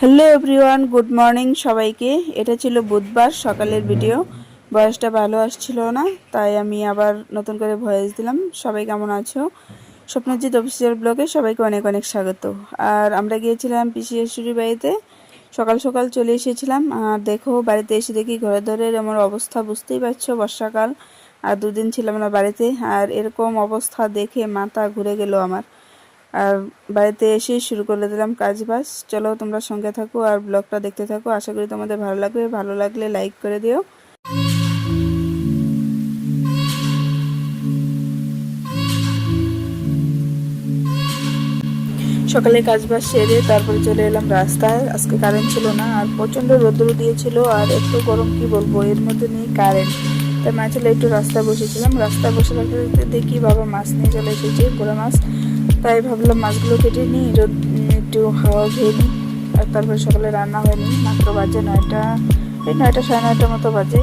Hello everyone, good morning সবাইকে। এটা ছিল বুধবার সকালের ভিডিও। ভয়েসটা ভালো আসছিল না, তাই আমি আবার নতুন করে ভয়েস দিলাম। সবাই কেমন আছো? স্বপ্নজিৎ অফিসিয়াল ব্লগে সবাইকে অনেক অনেক স্বাগত। আর আমরা গিয়েছিলাম পিসি শাশুড়ির বাড়িতে, সকাল সকাল চলে এসেছিলাম। আর দেখো, বাড়িতে এসে দেখি ঘরে ধরের আমার অবস্থা, বুঝতেই পারছো, বর্ষাকাল। আর দুদিন ছিলাম না বাড়িতে, আর এরকম অবস্থা দেখে মাথা ঘুরে গেল আমার। আর বাড়িতে এসে শুরু করে দিলাম কাজ বাজ। চলো তোমরা সঙ্গে থাকো আর ব্লগটা দেখতে থাকো, আশা করি তোমাদের ভালো লাগবে। ভালো লাগলে লাইক করে দিও। সকালে কাজ বাজ সেরে তারপরে চলে এলাম রাস্তায়। আজকে কারেন্ট ছিল না, আর প্রচণ্ড রোদ্র দিয়েছিল, আর একটু গরম, কি বলবো, এর মধ্যে নেই কারেন্ট। তাই মা ছেলে একটু রাস্তায় বসেছিলাম। রাস্তায় বসে থাকতে থাকতে দেখি বাবা মাছ নিয়ে চলে এসেছে, গোড়া মাছ। তাই ভাবলাম মাছগুলো কেটে নিই, একটু হাওয়া খেয়ে নিই। আর তারপরে সকালে রান্না হয়নি, মাত্র বাজে 9টা, এই 9টা সাড়ে 9টার মতো বাজে।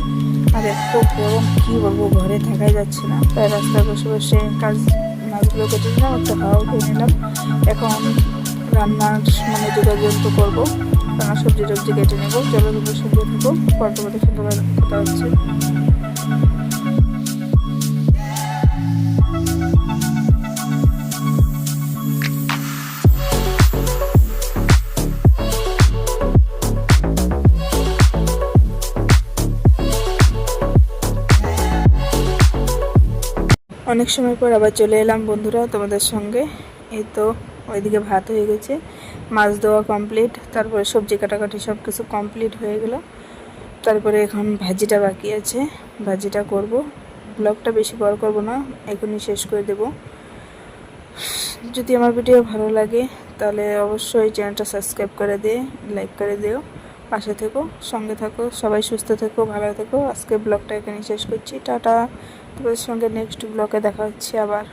আর এত গরম, কি বলবো, ঘরে থাকাই যাচ্ছে না। তাই রাস্তায় বসে বসে মাছগুলো কেটে নিলাম, একটু হাওয়া খেয়ে নিলাম। এখন রান্নার যোগাযোগ করবো, রান্না সবজি টবজি কেটে নেবো। চলো তোমাদের সঙ্গে থাকো, পরে তোমাদের সঙ্গে কথা হচ্ছে। অনেক সময় পর আবার চলে এলাম বন্ধুরা তোমাদের সঙ্গে। এই তো ওইদিকে ভাত হয়ে গেছে, মাছ দেওয়া কমপ্লিট, তারপরে সবজি কাটাকাটি সব কিছু কমপ্লিট হয়ে গেল। তারপরে এখন ভাজিটা বাকি আছে, ভাজিটা করব। ব্লগটা বেশি বড় করব না, এখনই শেষ করে দেব। যদি আমার ভিডিও ভালো লাগে তাহলে অবশ্যই চ্যানেলটা সাবস্ক্রাইব করে দিয়ে লাইক করে দিও, পাশে থেকো, সঙ্গে থাকো। সবাই সুস্থ থেকো, ভালো থেকো। আজকে ব্লগটা এখানেই শেষ করছি, টাটা। তোমাদের সঙ্গে নেক্সট ব্লগে দেখা হচ্ছে আবার।